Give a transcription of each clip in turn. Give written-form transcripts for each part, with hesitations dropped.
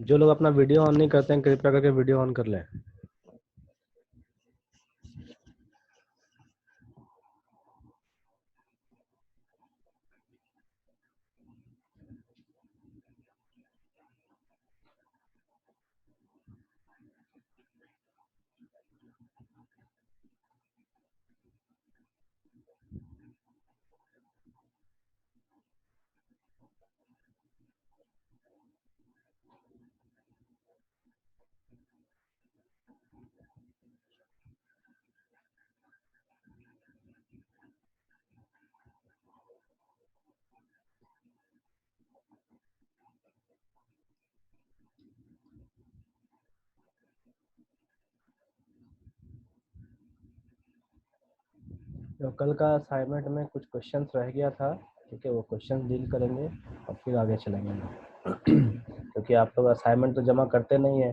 जो लोग अपना वीडियो ऑन नहीं करते हैं कृपया करके वीडियो ऑन कर लें। तो कल का असाइनमेंट में कुछ क्वेश्चंस रह गया था, ठीक है, वो क्वेश्चन डील करेंगे और फिर आगे चलेंगे क्योंकि आप लोग असाइनमेंट तो जमा करते नहीं है,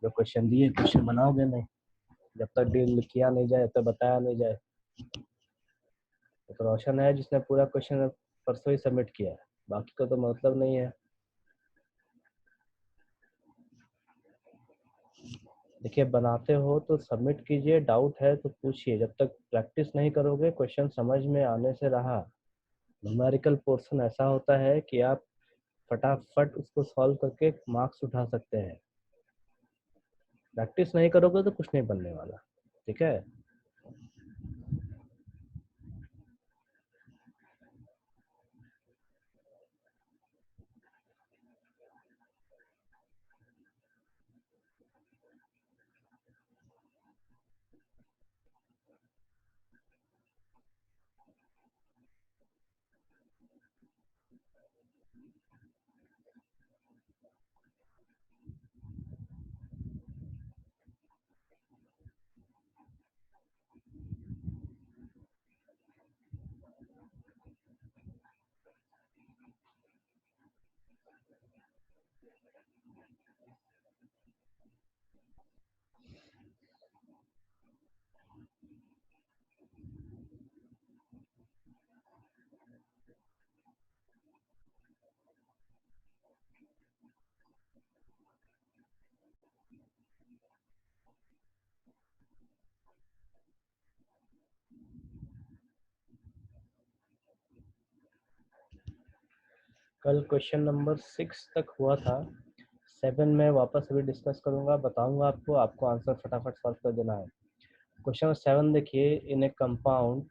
जो क्वेश्चन दिए क्वेश्चन बनाओगे नहीं जब तक डील किया नहीं जाए, तब बताया नहीं जाए। तो रोशन है जिसने पूरा क्वेश्चन परसों ही सबमिट किया है, बाकी का तो मतलब नहीं है। देखिए बनाते हो तो सबमिट कीजिए, डाउट है तो पूछिए, जब तक प्रैक्टिस नहीं करोगे क्वेश्चन समझ में आने से रहा। न्यूमेरिकल पोर्शन ऐसा होता है कि आप फटाफट उसको सॉल्व करके मार्क्स उठा सकते हैं। प्रैक्टिस नहीं करोगे तो कुछ नहीं बनने वाला, ठीक है। कल क्वेश्चन नंबर 6 तक हुआ था, 7 में वापस अभी डिस्कस करूंगा, बताऊंगा आपको, आपको आंसर फटाफट सॉल्व कर देना है। क्वेश्चन 7 देखिए, in a compound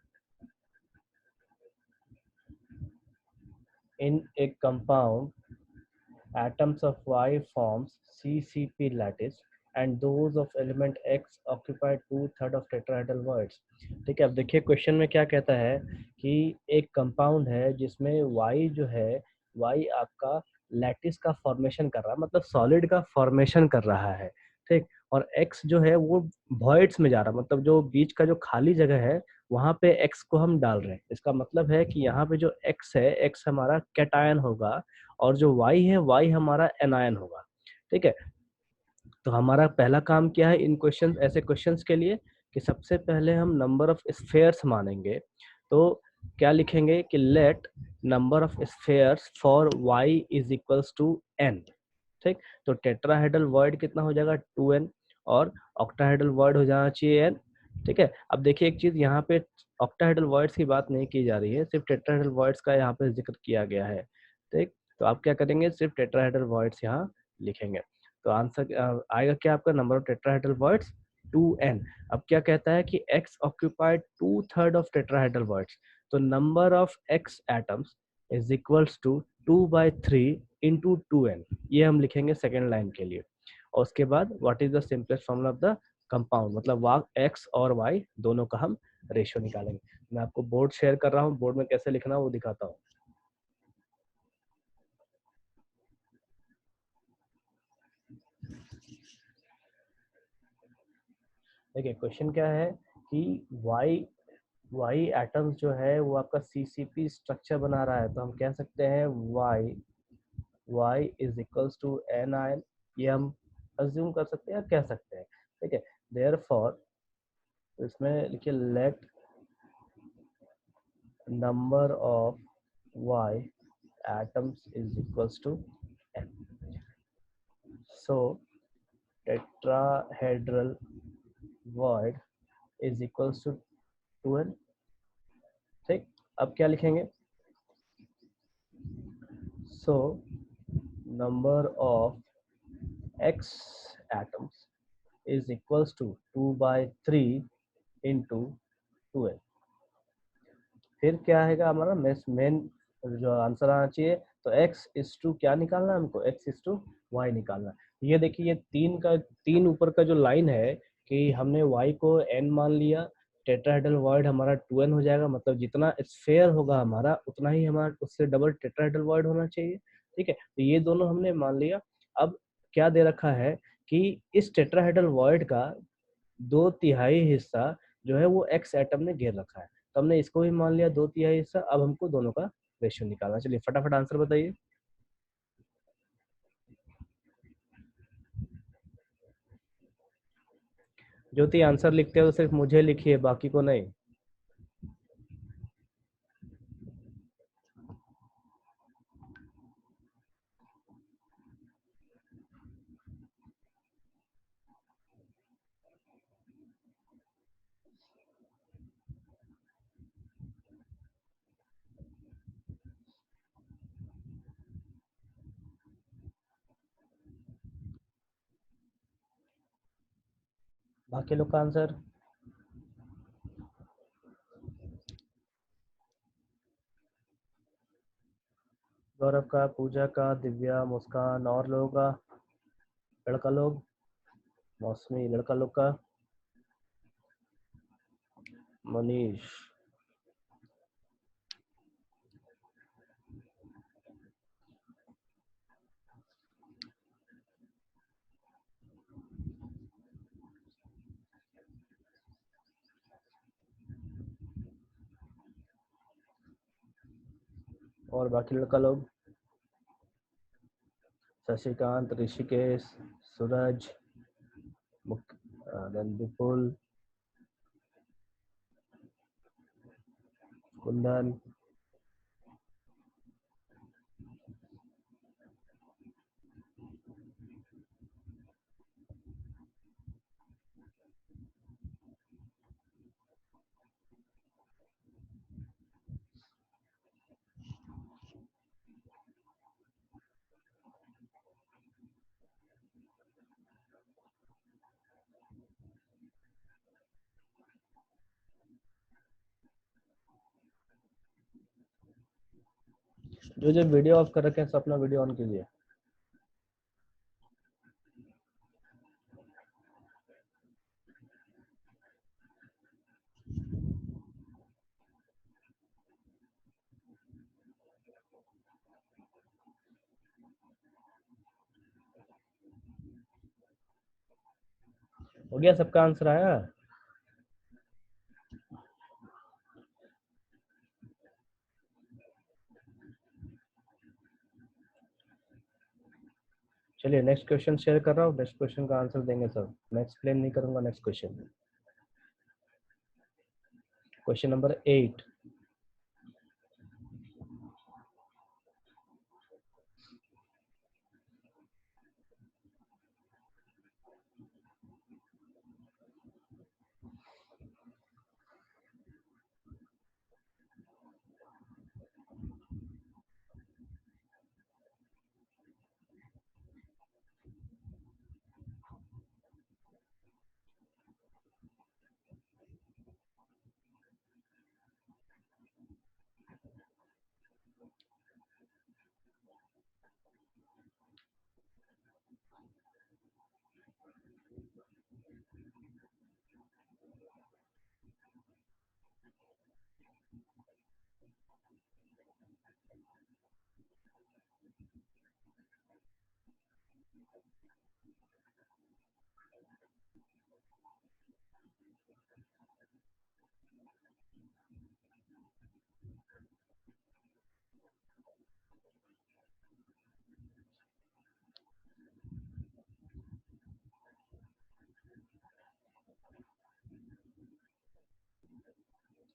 atoms of Y forms CCP lattice and those of element X occupy 2/3 of tetrahedral voids। ठीक है, अब देखिए क्वेश्चन में क्या कहता है कि एक कंपाउंड है जिसमें Y जो है, Y आपका लैटिस का फॉर्मेशन कर रहा है, मतलब सॉलिड का फॉर्मेशन कर रहा है, ठीक। और X जो है वो वॉइड्स में जा रहा है, मतलब जो बीच का जो खाली जगह है वहां पे X को हम डाल रहे हैं। इसका मतलब है कि यहाँ पे जो X है, X हमारा कैटायन होगा और जो y है y हमारा एनायन होगा, ठीक है। तो हमारा पहला काम क्या है इन क्वेश्चन, ऐसे क्वेश्चंस के लिए, कि सबसे पहले हम नंबर ऑफ स्फेयर्स मानेंगे। तो क्या लिखेंगे कि let number of spheres for y is equals to n, ठीक। तो टेट्राहेड्रल वॉइड कितना हो जाएगा 2n, और ऑक्टाहेड्रल वॉइड हो जाना चाहिए n, ठीक है। अब देखिए एक चीज, यहाँ पे ऑक्टाहेड्रल वॉइड्स की बात नहीं की जा रही है, सिर्फ टेट्राहेड्रल वॉइड्स का यहाँ पे जिक्र किया गया है, ठीक। तो आप क्या करेंगे, सिर्फ टेट्राहेड्रल वॉइड्स यहाँ लिखेंगे। तो आंसर आएगा क्या आपका, number of tetrahedral voids 2n। अब क्या कहता है कि x occupied 2/3 of tetrahedral voids, तो number of x atoms is equals to 2/3 into 2n, ये हम लिखेंगे सेकेंड लाइन के लिए। और उसके बाद what is the simplest formula of the compound, मतलब x और y दोनों का हम रेशियो निकालेंगे। मैं आपको बोर्ड शेयर कर रहा हूँ, बोर्ड में कैसे लिखना है वो दिखाता हूँ। देखिए क्वेश्चन क्या है कि y एटम्स जो है वो आपका CCP स्ट्रक्चर बना रहा है, तो हम कह सकते हैं y is equals to N ion, ये हम अज्यूम कर सकते हैं या कह सकते हैं, ठीक है। देयरफॉर इसमें लिखिए let number of y atoms is equals to n। So tetrahedral void is equals to 12। ठीक, अब क्या लिखेंगे? So number of x atoms is equals to 2 by 3 into 12। फिर क्या आएगा हमारा मेन जो आंसर आना चाहिए? तो x इज टू क्या निकालना है हमको? x इज टू y निकालना है। ये देखिए, ये तीन ऊपर का जो लाइन है कि हमने y को n मान लिया, टेट्राहेड्रल वॉइड हमारा 2n हो जाएगा, मतलब जितना स्फेयर होगा हमारा उतना ही हमारा उससे डबल टेट्राहेड्रल वॉइड होना चाहिए। ठीक है, तो ये दोनों हमने मान लिया। अब क्या दे रखा है कि इस टेट्राहेड्रल वॉइड का 2/3 हिस्सा जो है वो x एटम ने घेर रखा है, तो हमने इसको भी मान लिया 2/3 हिस्सा। अब हमको दोनों का रेशियो निकालना। चलिए फटाफट आंसर बताइए। ज्योति आंसर लिखते हो तो सिर्फ मुझे लिखिए, बाकी को नहीं। बाकी लोग का आंसर? गौरव का, पूजा का, दिव्या, मुस्कान, और लोगों का? लड़का लोग, मौसमी, लड़का लोग का, मनीष, और बाकी लड़का लोग? शशिकांत, ऋषिकेश, सूरज, विपुल, कुंदन, जो जो वीडियो ऑफ कर रखे हैं सब अपना वीडियो ऑन कीजिए। हो गया, सबका आंसर आया? चलिए नेक्स्ट क्वेश्चन शेयर कर रहा हूँ, नेक्स्ट क्वेश्चन का आंसर देंगे सब। मैं एक्सप्लेन नहीं करूंगा। Next question, question number 8।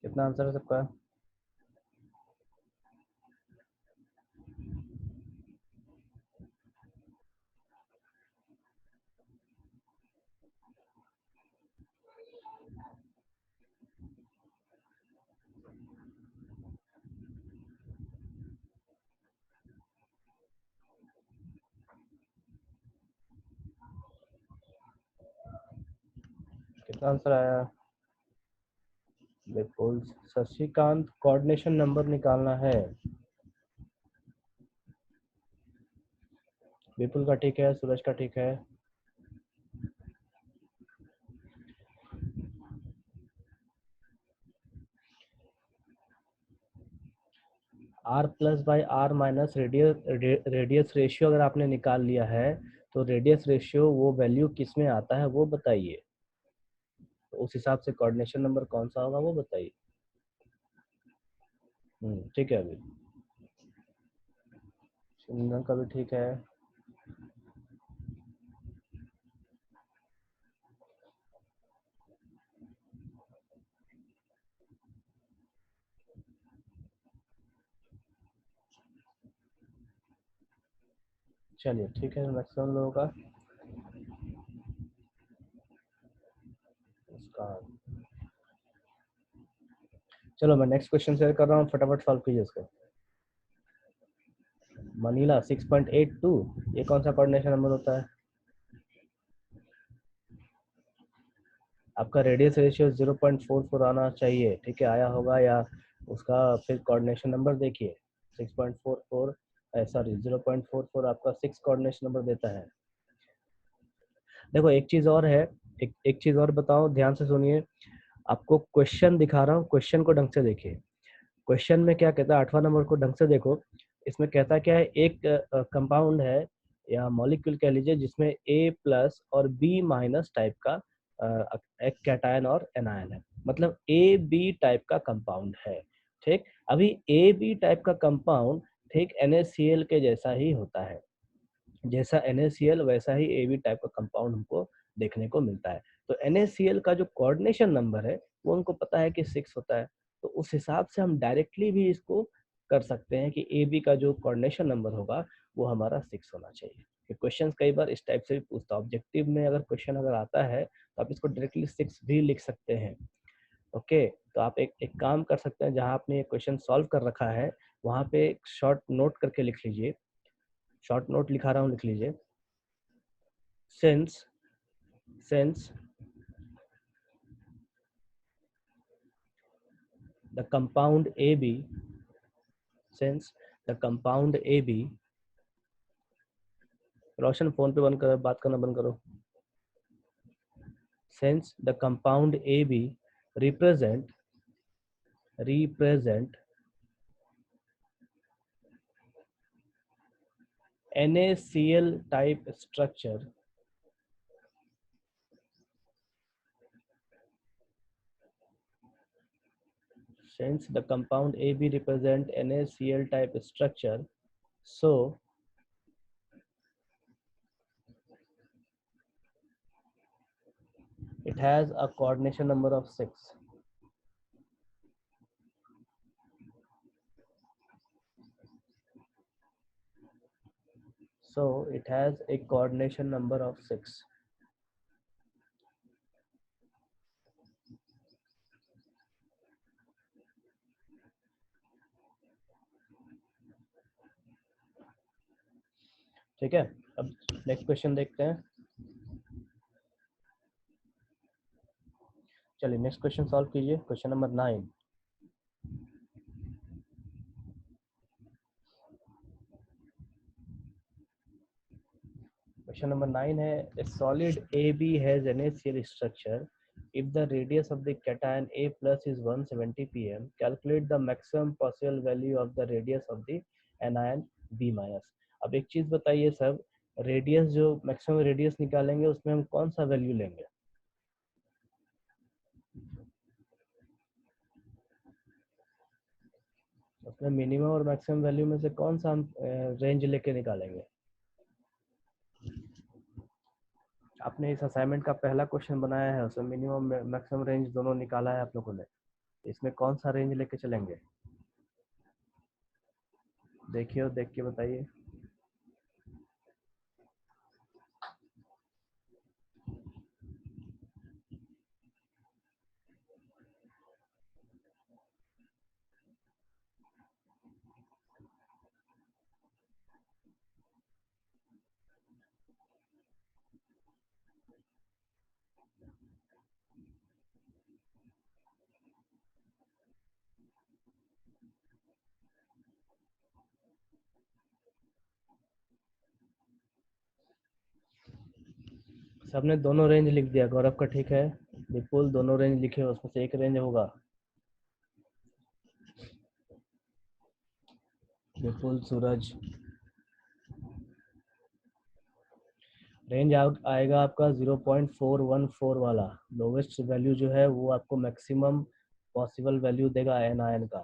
कितना आंसर है सबका? आंसर आया विपुल। शशिकांत, कोऑर्डिनेशन नंबर निकालना है। विपुल का ठीक है, सूरज का ठीक है। R plus by R minus radius ratio अगर आपने निकाल लिया है तो रेडियस रेशियो वो वैल्यू किस में आता है वो बताइए, तो उस हिसाब से कोऑर्डिनेशन नंबर कौन सा होगा वो बताइए। ठीक है। अभी सिमरन का भी ठीक है। चलिए ठीक है, मैक्सिमम लोगों का उसका। चलो मैं नेक्स्ट क्वेश्चन शेयर कर रहा हूँ, फटाफट सॉल्व कीजिए इसको। मनीला 6.82, ये कौन सा कोऑर्डिनेशन नंबर होता है? आपका रेडियस रेशियो 0.44 आना चाहिए, ठीक है, आया होगा या उसका फिर कोऑर्डिनेशन नंबर देखिए। 6.44 सॉरी 0.44 आपका 6 कोऑर्डिनेशन नंबर देता है। देखो एक चीज और है, एक चीज और बताओ, ध्यान से सुनिए। आपको क्वेश्चन दिखा रहा हूँ, क्वेश्चन को ढंग से देखिए। क्वेश्चन में क्या कहता है, 8वां नंबर को ढंग से देखो। इसमें कहता क्या है, एक कंपाउंड है या मॉलिक्यूल कह लीजिए जिसमें ए प्लस और बी माइनस टाइप का एक कैटायन और एनायन है, मतलब ए बी टाइप का कंपाउंड है। ठीक, अभी ए बी टाइप का कंपाउंड ठीक NaCl के जैसा ही होता है, जैसा NaCl वैसा ही ए बी टाइप का कंपाउंड हमको देखने को मिलता है। तो NaCl का जो कोऑर्डिनेशन नंबर है वो उनको पता है कि 6 होता है, तो उस हिसाब से हम डायरेक्टली भी इसको कर सकते हैं कि ए बी का जो कोऑर्डिनेशन नंबर होगा वो हमारा 6 होना चाहिए। क्वेश्चन कई बार इस टाइप से भी पूछता है, ऑब्जेक्टिव में अगर क्वेश्चन अगर आता है तो आप इसको डायरेक्टली 6 भी लिख सकते हैं। ओके, तो आप एक काम कर सकते हैं, जहाँ आपने ये क्वेश्चन सॉल्व कर रखा है वहाँ पे एक शॉर्ट नोट करके लिख लीजिए। शॉर्ट नोट लिखा रहा हूँ, लिख लीजिए। Since the compound AB, since the compound AB, Roshan phone पे बंद करो, बात करना बंद करो। Since the compound AB represent NaCl type structure, since the compound AB represent NaCl type structure, so it has a coordination number of 6. So it has a coordination number of 6. ठीक है, अब नेक्स्ट क्वेश्चन देखते हैं। चलिए next question solve कीजिए, question number 9। Question number 9 है, a solid AB has NaCl structure. If the radius of the cation A plus is 170 pm, calculate the maximum possible value of the radius of the anion B minus. अब एक चीज बताइए सब, radius जो maximum radius निकालेंगे उसमें हम कौन सा वैल्यू लेंगे? उसमें मिनिमम और मैक्सिमम वैल्यू में से कौन सा हम रेंज लेके निकालेंगे? आपने इस असाइनमेंट का पहला क्वेश्चन बनाया है, उसमें मिनिमम मैक्सिमम रेंज दोनों निकाला है आप लोगों ने, इसमें कौन सा रेंज लेके चलेंगे? देखिए और देख के बताइए। सबने दोनों रेंज लिख दिया, गौरव का ठीक है। विपुल दोनों रेंज लिखे, उसमें से एक रेंज होगा। विपुल, सूरज। रेंज आएगा आपका 0.414 वाला। लोवेस्ट वैल्यू जो है वो आपको मैक्सिमम पॉसिबल वैल्यू देगा एन आयन का।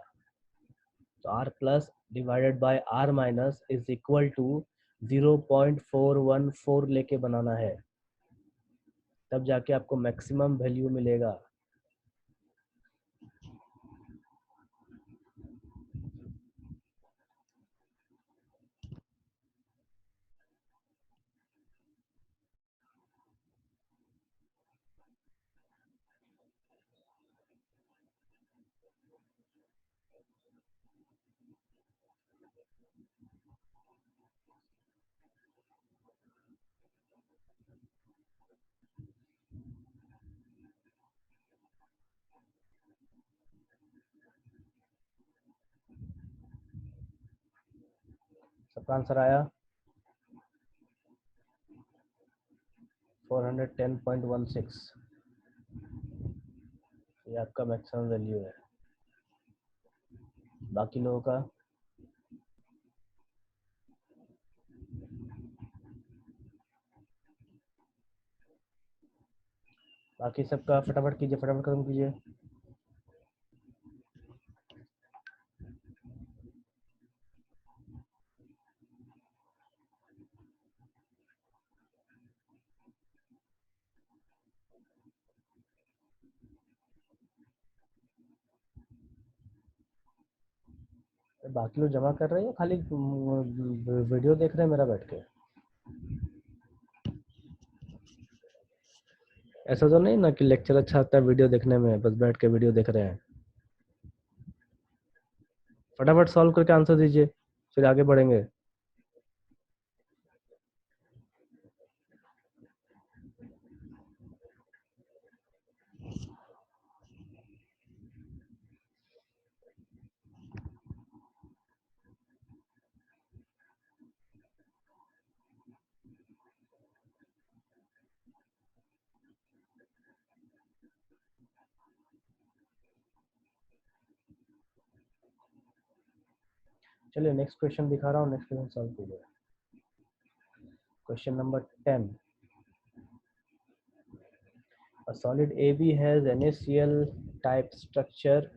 तो R plus divided by R minus is equal to 0.414 लेके बनाना है, तब जाके आपको मैक्सिमम वैल्यू मिलेगा। सबका आंसर आया 410.16। ये आपका मैक्सिमम वैल्यू है। बाकी लोगों का बाकी सबका फटाफट कीजिए, फटाफट खत्म कीजिए। बाकी लोग जमा कर रहे हैं, खाली वीडियो देख रहे हैं मेरा बैठ के? ऐसा तो नहीं ना कि लेक्चर अच्छा होता है वीडियो देखने में, बस बैठ के वीडियो देख रहे हैं? फटाफट सॉल्व करके आंसर दीजिए, फिर आगे बढ़ेंगे। चलिए नेक्स्ट क्वेश्चन दिखा रहा हूँ, नेक्स्ट क्वेश्चन सॉल्व कीजिए। Question number 10। A solid AB has NaCl type structure.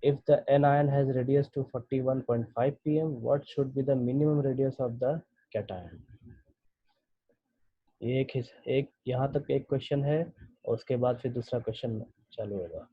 If the anion has radius to 41.5 pm, what should be the minimum radius of the cation? एक यहाँ तक एक क्वेश्चन है, और उसके बाद फिर दूसरा क्वेश्चन चालू होगा।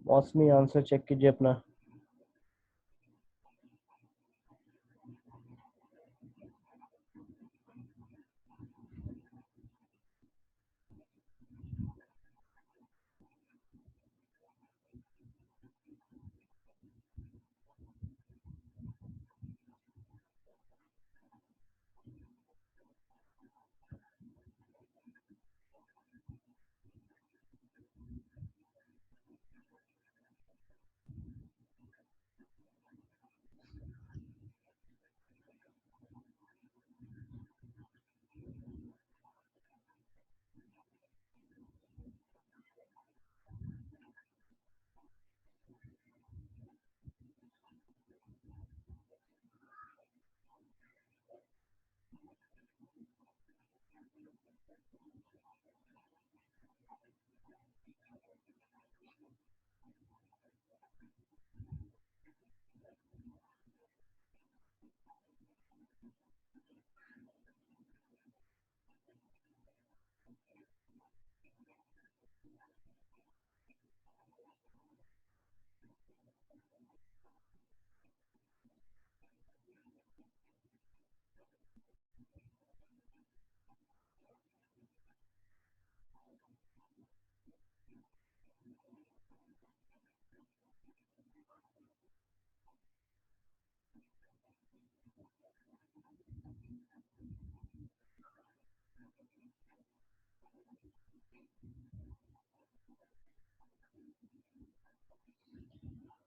मौसमी आंसर चेक कीजिए अपना।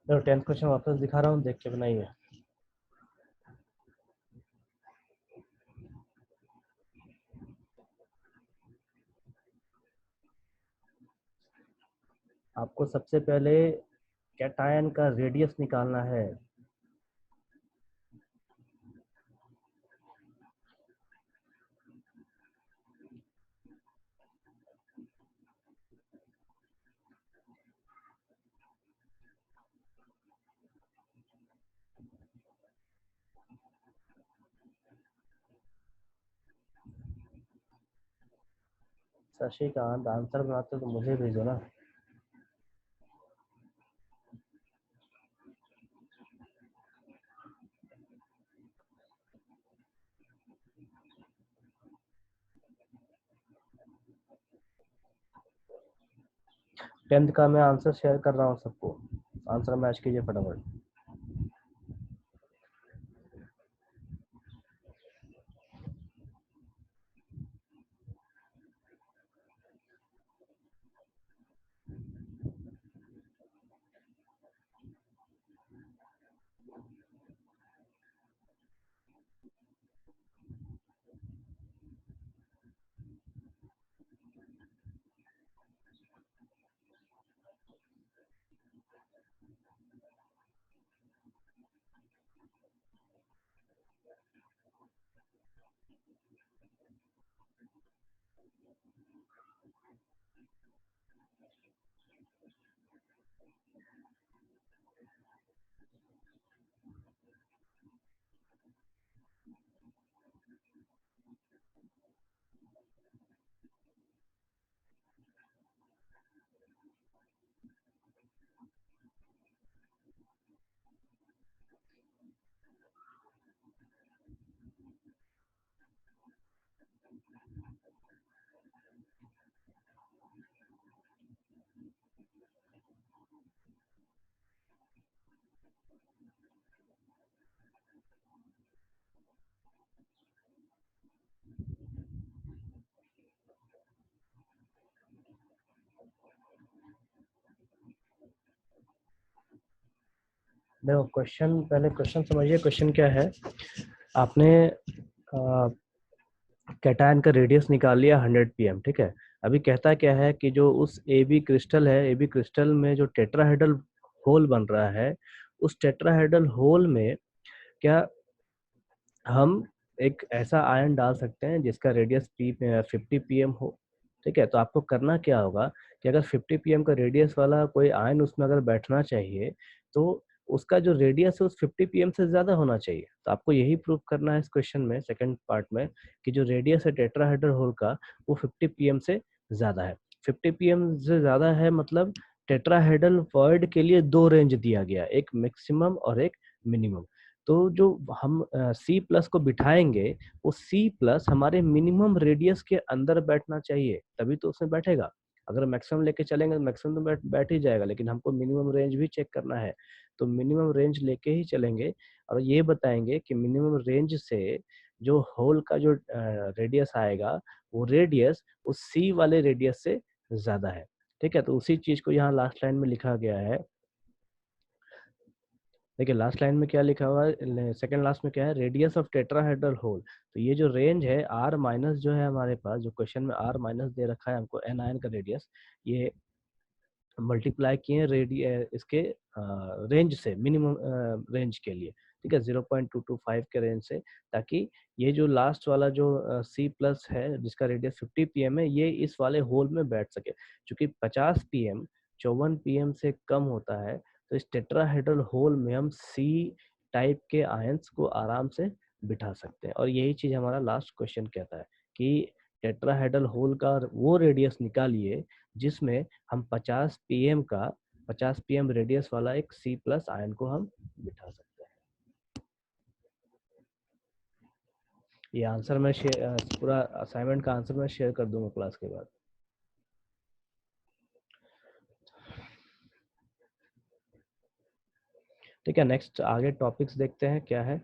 तो 10th क्वेश्चन वापस दिखा रहा हूँ, देख के बनाइए। आपको सबसे पहले कैटायन का रेडियस निकालना है। शशिकांत, आंसर बनाते हो तो मुझे भेजो ना। टेंथ का मैं आंसर शेयर कर रहा हूँ सबको, आंसर मैच कीजिए फटाफट। देखो क्वेश्चन, पहले क्वेश्चन समझिए। क्वेश्चन क्या है, आपने कैटायन का रेडियस निकाल लिया 100 pm, ठीक है। अभी कहता क्या है कि जो उस ए बी क्रिस्टल है, ए बी क्रिस्टल में जो टेट्राहेड्रल होल बन रहा है, उस टेट्राहेड्रल होल में क्या हम एक ऐसा आयन डाल सकते हैं जिसका रेडियस 50 pm हो, ठीक है। तो आपको करना क्या होगा कि अगर 50 pm का रेडियस वाला कोई आयन उसमें अगर बैठना चाहिए, तो उसका जो रेडियस है उस 50 pm से ज्यादा होना चाहिए। तो आपको यही प्रूव करना है इस क्वेश्चन में, सेकंड पार्ट में, कि जो रेडियस है टेट्राहेड्रल होल का वो 50 pm से ज्यादा है। 50 pm से ज्यादा है मतलब टेट्राहेड्रल वर्ड के लिए दो रेंज दिया गया, एक मैक्सिमम और एक मिनिमम। तो जो हम सी प्लस को बिठाएंगे, वो सी प्लस हमारे मिनिमम रेडियस के अंदर बैठना चाहिए, तभी तो उसमें बैठेगा। अगर मैक्सिमम लेके चलेंगे तो मैक्सिमम तो बैठ ही जाएगा, लेकिन हमको मिनिमम रेंज भी चेक करना है। तो मिनिमम रेंज लेके ही चलेंगे और ये बताएंगे कि मिनिमम रेंज से जो होल का जो रेडियस आएगा, वो रेडियस उस सी वाले रेडियस से ज्यादा है, ठीक है। तो उसी चीज को यहाँ लास्ट लाइन में लिखा गया है। देखिए लास्ट लाइन में क्या लिखा हुआ है, सेकंड लास्ट में क्या है, रेडियस ऑफ टेट्राहेड्रल होल। तो ये जो रेंज है आर माइनस जो है हमारे पास, जो क्वेश्चन में आर माइनस दे रखा है हमको एन आयन का रेडियस, ये मल्टीप्लाई किए इसके रेंज से, मिनिमम रेंज के लिए, ठीक है, 0.225 के रेंज से, ताकि ये जो लास्ट वाला जो सी प्लस है जिसका रेडियस 50 pm है, ये इस वाले होल में बैठ सके। क्योंकि 50 pm 54 pm से कम होता है, तो इस टेट्राहेड्रल होल में हम सी टाइप के आयंस को आराम से बिठा सकते हैं। और यही चीज हमारा लास्ट क्वेश्चन कहता है कि टेट्राहेड्रल होल का वो रेडियस निकालिए जिसमें हम 50 पीएम रेडियस वाला एक C प्लस आयन को हम बिठा सकते हैं। ये आंसर मैं पूरा असाइनमेंट का आंसर मैं शेयर कर दूंगा क्लास के बाद। ठीक है, नेक्स्ट आगे टॉपिक्स देखते हैं क्या है।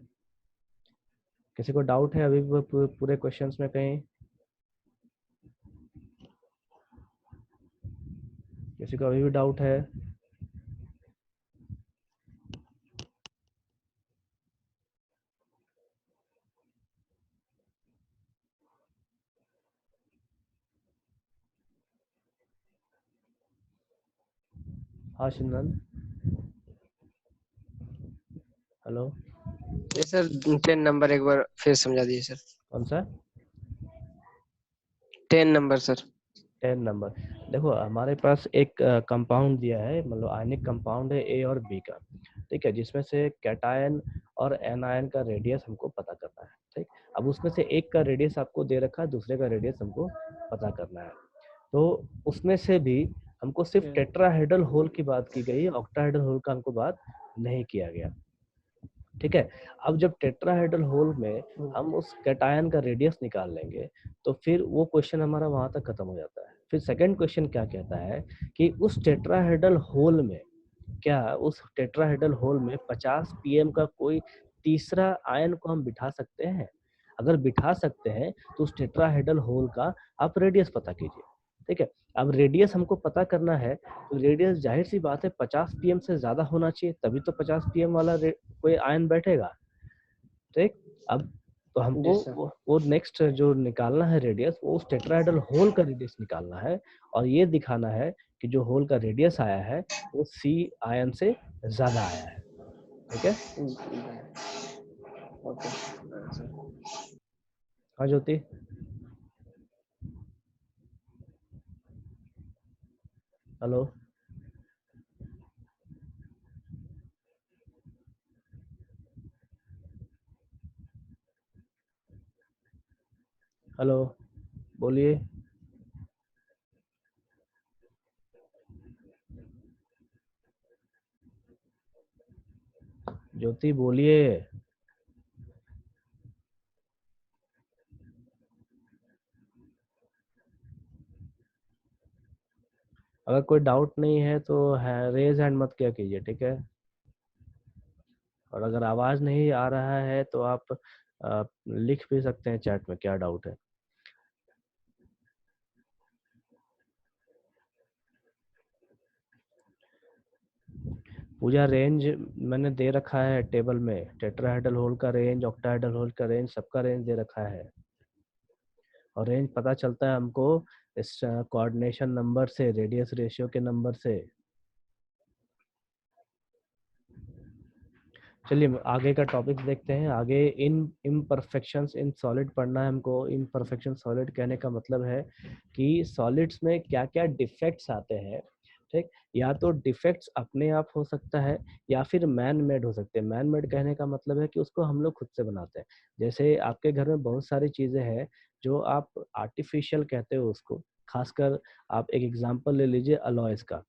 किसी को डाउट है अभी भी पूरे क्वेश्चंस में कहीं? किसी को अभी भी डाउट है? हाँ सिमरन, हेलो। ये सर 10 नंबर एक बार फिर समझा दीजिए सर। कौन सा? 10 नंबर सर। 10 नंबर। देखो हमारे पास एक कंपाउंड दिया है, मतलब आयनिक कंपाउंड है A और B का, ठीक है, जिसमें से कैटायन और एनायन का रेडियस हमको पता करना है। ठीक, अब उसमें से एक का रेडियस आपको दे रखा है, दूसरे का रेडियस हमको पता करना है। तो उसमें से भी हमको सिर्फ टेट्राहेड्रल होल की बात की गई, ऑक्टाहेड्रल होल का हमको बात नहीं किया गया। ठीक है, अब जब टेट्राहेड्रल होल में हम उस कैटायन का रेडियस निकाल लेंगे तो फिर वो क्वेश्चन हमारा वहां तक खत्म हो जाता है। फिर सेकंड क्वेश्चन क्या कहता है कि उस टेट्राहेड्रल होल में, क्या उस टेट्राहेड्रल होल में 50 पीएम का कोई तीसरा आयन को हम बिठा सकते हैं? अगर बिठा सकते हैं तो उस टेट्राहेड्रल होल का आप रेडियस पता कीजिए। ठीक है, अब रेडियस हमको पता करना है तो रेडियस जाहिर सी बात है 50 पीएम से ज्यादा होना चाहिए, तभी तो 50 पीएम वाला कोई आयन बैठेगा। ठीक, अब तो हमको वो नेक्स्ट जो निकालना है रेडियस, वो उस टेट्राहेड्रल होल का रेडियस निकालना है और ये दिखाना है कि जो होल का रेडियस आया है वो C आयन से ज्यादा आया है। ठीक है, हाँ ज्योति, हेलो, हेलो, बोलिए ज्योति, बोलिए। अगर कोई डाउट नहीं है तो है रेज हैंड मत किया कीजिए, ठीक है। और अगर आवाज नहीं आ रहा है तो आप लिख भी सकते हैं चैट में क्या डाउट है। पूजा रेंज मैंने दे रखा है टेबल में, टेट्राहेड्रल होल का रेंज, ऑक्टाहेड्रल होल का रेंज, सबका रेंज दे रखा है। और रेंज पता चलता है हमको इस कोऑर्डिनेशन नंबर से, रेडियस रेशियो के नंबर से। चलिए आगे का टॉपिक देखते हैं। आगे इन इम्परफेक्शंस इन सॉलिड पढ़ना है हमको। इम्परफेक्शन सॉलिड कहने का मतलब है कि सॉलिड्स में क्या क्या डिफेक्ट्स आते हैं। ठीक, या तो डिफेक्ट्स अपने आप हो सकता है या फिर मैन मेड हो सकते हैं। मैन मेड कहने का मतलब है कि उसको हम लोग खुद से बनाते हैं। जैसे आपके घर में बहुत सारी चीजें हैं जो आप आर्टिफिशियल कहते हो उसको, खासकर आप एक एग्जांपल ले लीजिए अलॉयज का।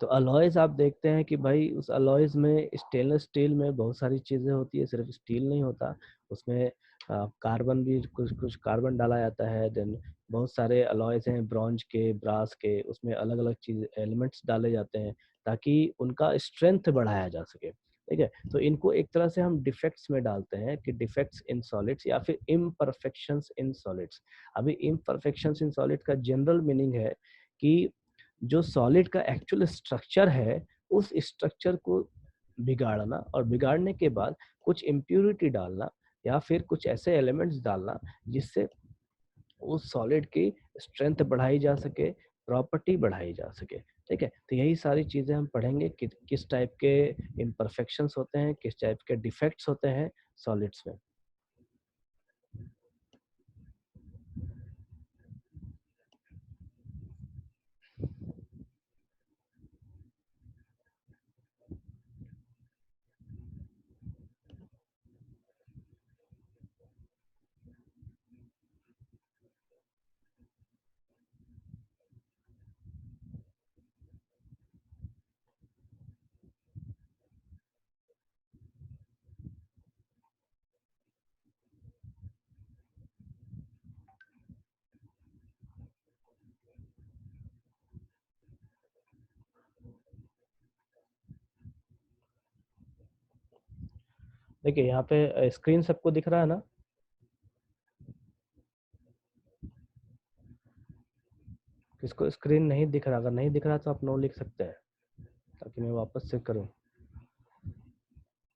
तो अलॉयज आप देखते हैं कि भाई उस अलॉयज में स्टेनलेस स्टील में बहुत सारी चीज़ें होती है, सिर्फ स्टील नहीं होता उसमें, कार्बन भी, कुछ कुछ कार्बन डाला जाता है। देन बहुत सारे अलॉयज हैं ब्रॉन्ज के, ब्रास के, उसमें अलग अलग चीज एलिमेंट्स डाले जाते हैं ताकि उनका स्ट्रेंथ बढ़ाया जा सके। ठीक है, तो इनको एक तरह से हम डिफेक्ट्स में डालते हैं कि डिफेक्ट्स इन सॉलिड्स या फिर इम्परफेक्शंस इन सॉलिड्स। अभी इम्परफेक्शंस इन सॉलिड का जनरल मीनिंग है कि जो सॉलिड का एक्चुअल स्ट्रक्चर है उस स्ट्रक्चर को बिगाड़ना, और बिगाड़ने के बाद कुछ इम्प्यूरिटी डालना या फिर कुछ ऐसे एलिमेंट्स डालना जिससे उस सॉलिड की स्ट्रेंथ बढ़ाई जा सके, प्रॉपर्टी बढ़ाई जा सके। ठीक है, तो यही सारी चीजें हम पढ़ेंगे कि किस टाइप के इम्परफेक्शंस होते हैं, किस टाइप के डिफेक्ट्स होते हैं सॉलिड्स में। देखिए यहाँ पे स्क्रीन सबको दिख रहा है ना? किसको स्क्रीन नहीं दिख रहा? अगर नहीं दिख रहा तो आप नो लिख सकते हैं ताकि मैं वापस से करूं,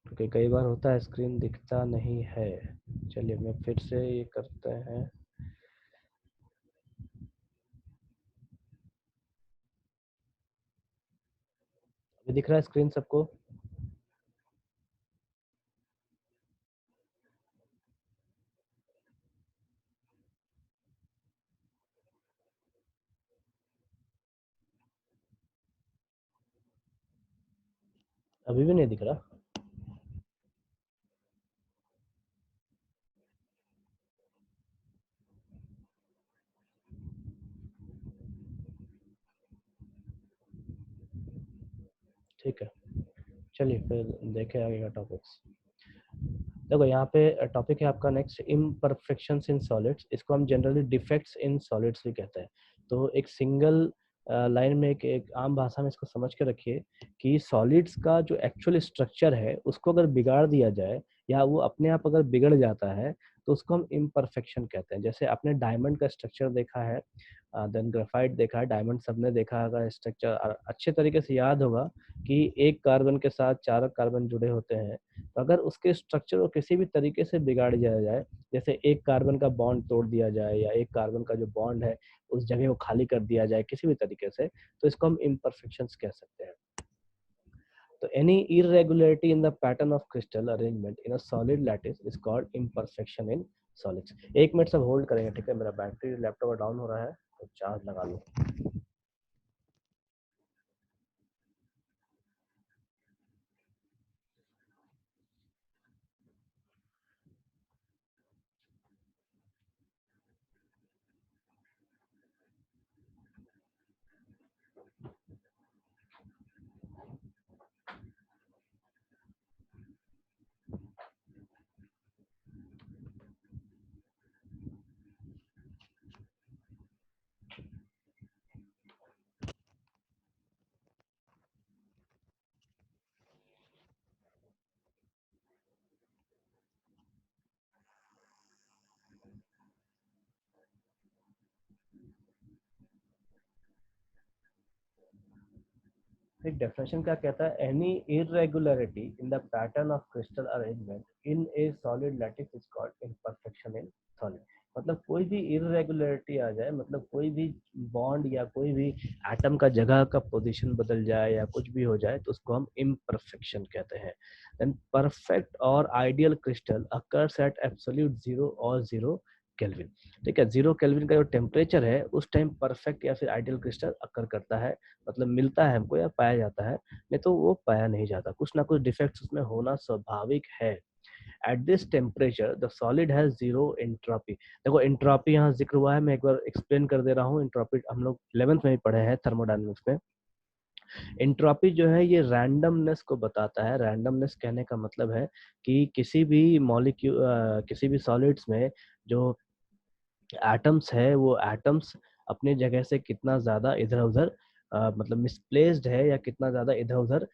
क्योंकि कई बार होता है स्क्रीन दिखता नहीं है। चलिए मैं फिर से ये करते हैं। अभी दिख रहा है स्क्रीन सबको? अभी भी नहीं दिख रहा? ठीक है, चलिए फिर देखें आगे का टॉपिक्स। देखो यहाँ पे टॉपिक है आपका नेक्स्ट, इम्परफेक्शंस इन सॉलिड्स। इसको हम जनरली डिफेक्ट्स इन सॉलिड्स भी कहते हैं। तो एक सिंगल लाइन में एक आम भाषा में इसको समझ के रखिए कि सॉलिड्स का जो एक्चुअल स्ट्रक्चर है उसको अगर बिगाड़ दिया जाए या वो अपने आप अगर बिगड़ जाता है तो उसको हम इम्परफेक्शन कहते हैं। जैसे आपने डायमंड का स्ट्रक्चर देखा है, देन ग्रेफाइट देखा है, डायमंड सबने देखा होगा स्ट्रक्चर, अच्छे तरीके से याद होगा कि एक कार्बन के साथ 4 कार्बन जुड़े होते हैं। तो अगर उसके स्ट्रक्चर को किसी भी तरीके से बिगाड़ दिया जाए, जैसे एक कार्बन का बॉन्ड तोड़ दिया जाए या एक कार्बन का जो बॉन्ड है उस जगह को खाली कर दिया जाए किसी भी तरीके से, तो इसको हम इम्परफेक्शंस कह सकते हैं। तो any irregularity in the pattern of crystal arrangement in a solid lattice is called imperfection in solids। 1 minute सब होल्ड करेंगे, ठीक है? मेरा बैटरी लैपटॉप डाउन हो रहा है तो चार्ज लगा लो। एक डेफिनेशन क्या कहता है? Any irregularity in the pattern of crystal arrangement in A solid lattice is called imperfection in solid. मतलब कोई भी इरेगुलरिटी आ जाए, मतलब कोई भी बॉन्ड या कोई भी एटम का जगह का पोजीशन बदल जाए या कुछ भी हो जाए तो उसको हम इम्परफेक्शन कहते हैं। देन परफेक्ट और ideal crystal occurs at absolute zero और जीरो केल्विन। ठीक है, 0 केल्विन का जो टेम्परेचर है उस टाइम परफेक्ट या फिर आइडियल क्रिस्टल अकर करता है, मतलब मिलता है हमको या पाया जाता है। नहीं तो वो पाया नहीं जाता, कुछ ना कुछ डिफेक्ट्स उसमें होना स्वाभाविक है। At this temperature the solid has zero entropy. देखो एंट्रोपी यहाँ जिक्र हुआ है, मैं एक बार एक्सप्लेन कर दे रहा हूँ। एंट्रोपी हम लोग 11th में ही पढ़े हैं थर्मोडायनेमिक्स में। एंट्रोपी जो है ये रैंडमनेस को बताता है। रैंडमनेस कहने का मतलब है कि किसी भी मॉलिक्यूल, किसी भी सॉलिड्स में जो एटम्स है वो एटम्स अपनी जगह से कितना ज्यादा इधर उधर मतलब मिसप्लेस्ड है या कितना ज्यादा इधर उधर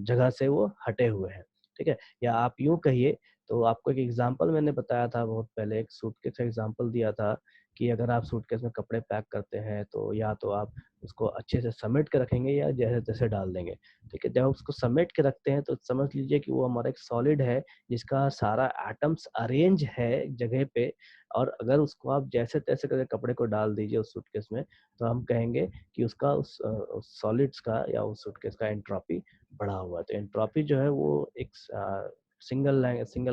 जगह से वो हटे हुए हैं। ठीक है, या आप यूं कहिए तो आपको एक एग्जांपल मैंने बताया था बहुत पहले, एक सूटकेस का एग्जांपल दिया था कि अगर आप सूटकेस में कपड़े पैक करते हैं तो या तो आप उसको अच्छे से समेट के रखेंगे या जैसे तैसे डाल देंगे। ठीक है, जब उसको समेट के रखते हैं तो समझ लीजिए कि वो हमारा एक सॉलिड है जिसका सारा एटम्स अरेंज है जगह पे, और अगर उसको आप जैसे तैसे करके कपड़े को डाल दीजिए उस सूटकेस में तो हम कहेंगे कि उसका उस सॉलिड्स का या उस सूटकेस का एंट्रोपी बढ़ा हुआ है। तो एंट्रोपी जो है वो एक सिंगल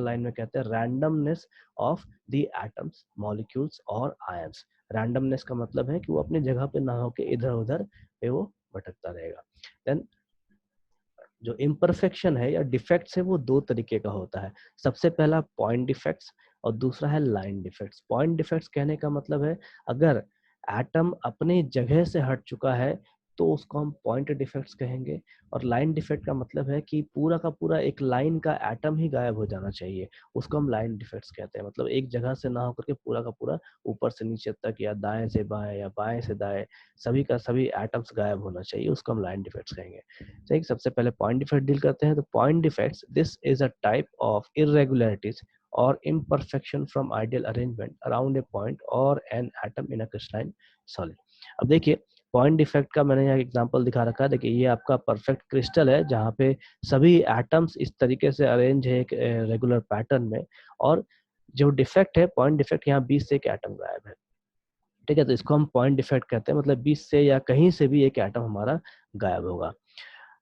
लाइन में कहते हैं randomness of the atoms molecules और आयंस। रैंडमनेस का मतलब है कि वो अपनी जगह पे ना होके इधर उधर पे वो भटकता रहेगा। देन जो इम्परफेक्शन है या डिफेक्ट्स है वो 2 तरीके का होता है। सबसे पहला पॉइंट डिफेक्ट्स और दूसरा है लाइन डिफेक्ट्स। पॉइंट डिफेक्ट्स कहने का मतलब है अगर एटम अपनी जगह से हट चुका है तो उसको हम पॉइंट डिफेक्ट्स कहेंगे। और लाइन डिफेक्ट का मतलब है कि पूरा का पूरा एक लाइन का एटम ही गायब हो जाना चाहिए, उसको हम लाइन डिफेक्ट्स कहते हैं। मतलब एक जगह से ना होकर के पूरा का पूरा ऊपर से नीचे तक या दाएं से बाएं या बाएं से दाएं सभी का सभी एटम्स गायब होना चाहिए, उसको हम लाइन डिफेक्ट्स कहेंगे। ठीक, सबसे पहले पॉइंट डिफेक्ट डील करते हैं। तो point defects, this is a type of irregularities or imperfection from ideal arrangement around a point or an atom in a crystalline solid। अब देखिए पॉइंट डिफेक्ट का मैंने यहाँ एग्जांपल दिखा रखा है। देखिए ये आपका परफेक्ट क्रिस्टल है जहाँ पे सभी एटम्स इस तरीके से अरेंज है एक रेगुलर पैटर्न में, और जो डिफेक्ट है पॉइंट डिफेक्ट, यहाँ 20 से एक एटम गायब है। ठीक है, तो इसको हम पॉइंट डिफेक्ट कहते हैं, मतलब 20 से या कहीं से भी एक एटम हमारा गायब होगा।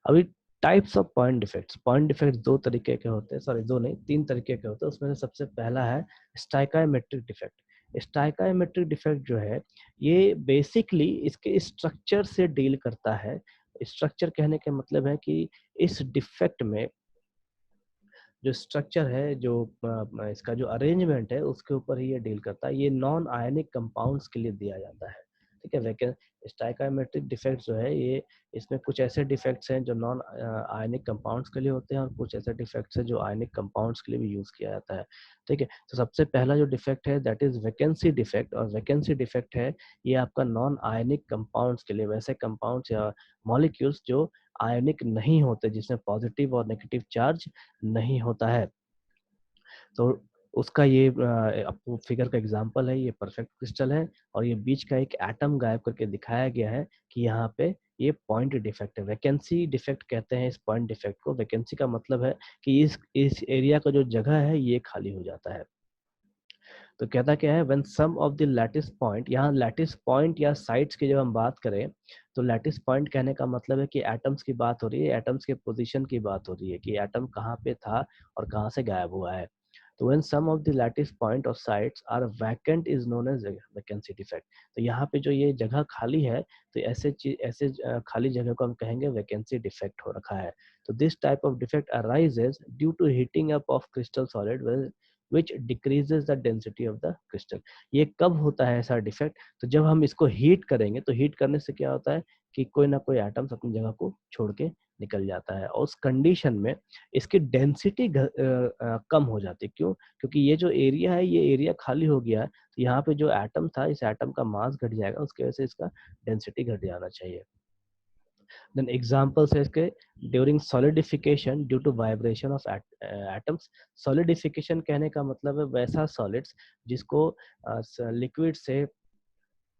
अभी types of point defects, point defects दो तरीके के होते हैं, सॉरी दो नहीं तीन तरीके के होते हैं। उसमें से सबसे पहला है स्टाइकायोमेट्रिक डिफेक्ट। स्टाइकायोमेट्रिक डिफेक्ट जो है ये बेसिकली इसके स्ट्रक्चर से डील करता है। स्ट्रक्चर कहने का मतलब है कि इस डिफेक्ट में जो स्ट्रक्चर है, जो इसका जो अरेंजमेंट है उसके ऊपर ही ये डील करता है। ये नॉन आयनिक कंपाउंड्स के लिए दिया जाता है। ठीक है, वैके स्टाइकायोमेट्रिक डिफेक्ट्स जो है ये, इसमें कुछ ऐसे डिफेक्ट्स हैं जो नॉन आयनिक कंपाउंड्स के लिए होते हैं और कुछ ऐसे डिफेक्ट्स हैं जो आयनिक कंपाउंड्स के लिए भी यूज किया जाता है। ठीक है, तो सबसे पहला जो डिफेक्ट है दैट इज वैकेंसी डिफेक्ट। और वैकेंसी डिफेक्ट है ये आपका नॉन आयनिक कंपाउंड्स के लिए, वैसे कंपाउंड्स या मॉलिक्यूल्स जो आयनिक नहीं होते, जिसमें पॉजिटिव और नेगेटिव चार्ज नहीं होता है। तो उसका ये आपको फिगर का एग्जांपल है, ये परफेक्ट क्रिस्टल है और ये बीच का एक एटम गायब करके दिखाया गया है कि यहाँ पे ये पॉइंट डिफेक्ट है। वैकेंसी डिफेक्ट कहते हैं इस पॉइंट डिफेक्ट को। वैकेंसी का मतलब है कि इस एरिया का जो जगह है ये खाली हो जाता है। तो कहता क्या है, when some of the lattice point, यहाँ लैटिस पॉइंट या साइट्स की जब हम बात करें तो लैटिस पॉइंट कहने का मतलब है कि एटम्स की बात हो रही है, एटम्स के पोजीशन की बात हो रही है कि एटम कहाँ पे था और कहाँ से गायब हुआ है। तो when some of the lattice point और sites are vacant is known as vacancy defect. तो यहाँ पे जो ये जगह खाली है तो ऐसे चीज, ऐसे खाली जगह को हम कहेंगे वैकेंसी डिफेक्ट हो रखा है। तो this type of defect arises due to heating up of crystal solid which decreases the density of the crystal। ये कब होता है ऐसा डिफेक्ट, तो जब हम इसको हीट करेंगे, तो हीट करने से क्या होता है कि कोई ना कोई एटम्स अपनी जगह को छोड़ के निकल जाता है और उस कंडीशन में इसकी डेंसिटी कम हो जाती है। क्यों? क्योंकि ये जो एरिया है ये एरिया खाली हो गया है, तो यहाँ पे जो एटम था इस एटम का मास घट जाएगा, उसकी वजह से इसका डेंसिटी घट जाना चाहिए। Then examples है इसके, during solidification due to vibration of atoms। solidification कहने का मतलब है वैसा solids जिसको लिक्विड से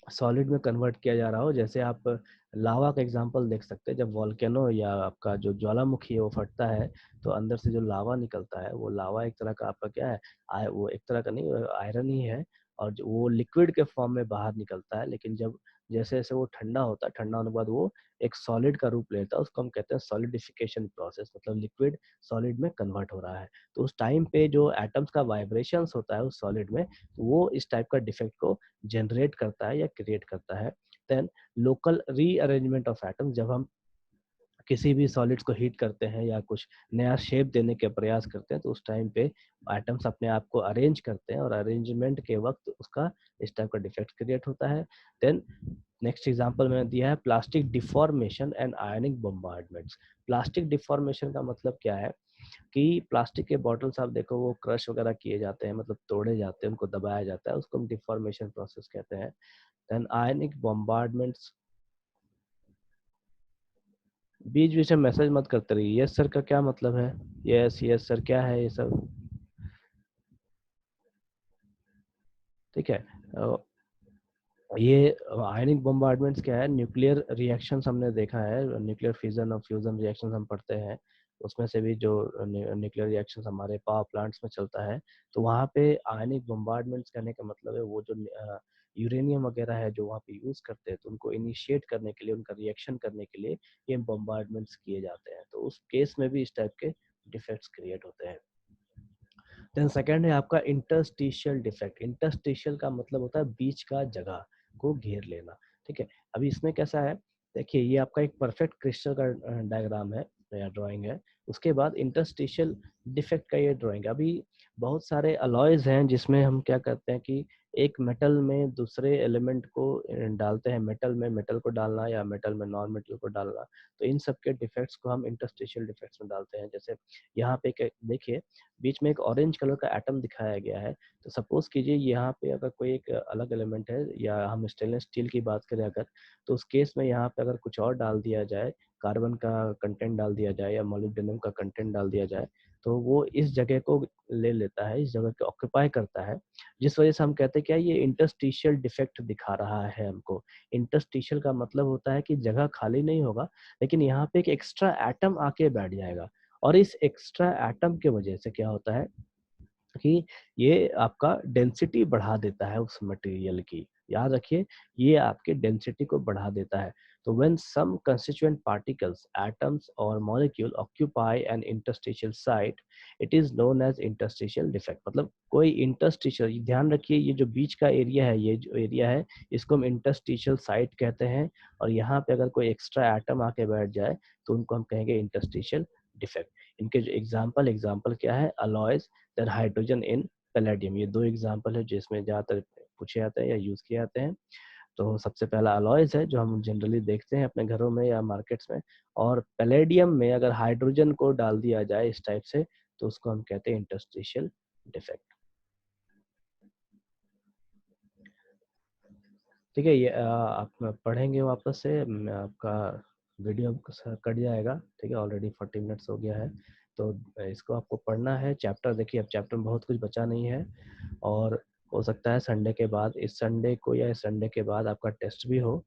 सॉलिड में कन्वर्ट किया जा रहा हो। जैसे आप लावा का एग्जांपल देख सकते हैं, जब वॉल्केनो या आपका जो ज्वालामुखी है वो फटता है तो अंदर से जो लावा निकलता है, वो लावा एक तरह का आपका क्या है, वो एक तरह का नहीं, आयरन ही है, और वो लिक्विड के फॉर्म में बाहर निकलता है। लेकिन जब जैसे जैसे वो ठंडा होता है, ठंडा होने के बाद वो एक सॉलिड का रूप लेता है, उसको हम कहते हैं सॉलिडिफिकेशन प्रोसेस, मतलब लिक्विड सॉलिड में कन्वर्ट हो रहा है। तो उस टाइम पे जो एटम्स का वाइब्रेशंस होता है उस सॉलिड में, वो इस टाइप का डिफेक्ट को जनरेट करता है या क्रिएट करता है। Then local rearrangement of atoms, जब हम किसी भी सॉलिड्स को हीट करते हैं या कुछ नया शेप देने के प्रयास करते हैं तो उस टाइम पे एटम्स अपने आप को अरेंज करते हैं और अरेंजमेंट के वक्त उसका इस टाइप का डिफेक्ट क्रिएट होता है। देन नेक्स्ट एग्जांपल मैंने दिया है plastic deformation and ionic bombardments. Plastic deformation का मतलब क्या है कि प्लास्टिक के बॉटल्स आप देखो वो क्रश वगैरह किए जाते हैं, मतलब तोड़े जाते हैं, उनको दबाया जाता है, उसको हम डिफॉर्मेशन प्रोसेस कहते हैं। देन आयनिक बॉम्बार्डमेंट्स, बीच बीच में मैसेज मत करते रहिए। यस सर का क्या मतलब है, यस यस सर क्या है ये सब, ठीक है। ये आयनिक बम्बार्डमेंट्स क्या है, न्यूक्लियर रिएक्शंस हमने देखा है, न्यूक्लियर फिजन और फ्यूजन रिएक्शंस हम पढ़ते हैं, उसमें से भी जो न्यूक्लियर रिएक्शंस हमारे पावर प्लांट्स में चलता है, तो वहाँ पे आयनिक बम्बार्डमेंट्स करने का मतलब है वो जो यूरेनियम वगैरह है जो वहाँ पे यूज करते हैं, तो उनको इनिशिएट करने के लिए, उनका रिएक्शन करने के लिए ये बम्बार्डमेंट्स किए जाते हैं। तो उस केस में भी इस टाइप के डिफेक्ट्स क्रिएट होते हैं। देन सेकंड है आपका इंटरस्टिशियल डिफेक्ट। इंटरस्टिशियल का मतलब होता है बीच का जगह को घेर लेना। ठीक है, अभी इसमें कैसा है, देखिए ये आपका एक परफेक्ट क्रिस्टल का डायग्राम है या ड्राइंग है, उसके बाद इंटरस्टिशियल डिफेक्ट का ये ड्राइंग। अभी बहुत सारे अलॉयज हैं जिसमें हम क्या करते हैं कि एक मेटल में दूसरे एलिमेंट को डालते हैं, मेटल में मेटल को डालना या मेटल में नॉन मेटल को डालना, तो इन सब के डिफेक्ट्स को हम इंटरस्टिशियल डिफेक्ट्स में डालते हैं। जैसे यहाँ पे देखिए बीच में एक ऑरेंज कलर का एटम दिखाया गया है, तो सपोज कीजिए यहाँ पे अगर कोई एक अलग एलिमेंट है या हम स्टेनलेस स्टील की बात करें अगर, तो उस केस में यहाँ पे अगर कुछ और डाल दिया जाए, कार्बन का कंटेंट डाल दिया जाए या मोलिब्डेनम का कंटेंट डाल दिया जाए, तो वो इस जगह को ले लेता है, इस जगह को ऑक्यूपाई करता है, जिस वजह से हम कहते हैं क्या ये इंटरस्टिशियल डिफेक्ट दिखा रहा है हमको। इंटरस्टिशियल का मतलब होता है कि जगह खाली नहीं होगा, लेकिन यहाँ पे एक एक्स्ट्रा एटम आके बैठ जाएगा, और इस एक्स्ट्रा एटम के वजह से क्या होता है कि ये आपका डेंसिटी बढ़ा देता है उस मटेरियल की। याद रखिए, ये आपके डेंसिटी को बढ़ा देता है। तो when some constituent particles, atoms और molecule occupy an interstitial site, it is known as interstitial defect. मतलब कोई इंटरस्टिशियल, ध्यान रखिए ये जो बीच का एरिया है, ये जो एरिया है इसको हम इंटरस्टिशियल साइट कहते हैं, और यहाँ पे अगर कोई एक्स्ट्रा एटम आके बैठ जाए तो उनको हम कहेंगे इंटरस्टिशियल डिफेक्ट। इनके जो एग्जाम्पल क्या है, alloys, then hydrogen in palladium, ये दो एग्जाम्पल है जिसमें ज़्यादातर पूछे जाते हैं या यूज़ किए जाते हैं। तो सबसे पहला अलॉयज है जो हम जनरली देखते हैं अपने घरों में या मार्केट्स में, और पैलेडियम में अगर हाइड्रोजन को डाल दिया जाए इस टाइप से तो उसको हम कहते हैं इंटरस्टिशियल डिफेक्ट। ठीक है, ये आप पढ़ेंगे वापस से, आपका वीडियो कट जाएगा, ठीक है, ऑलरेडी 40 मिनट्स हो गया है, तो इसको आपको पढ़ना है। चैप्टर देखिए, अब चैप्टर में बहुत कुछ बचा नहीं है, और हो सकता है संडे के बाद, इस संडे को या इस संडे के बाद आपका टेस्ट भी हो,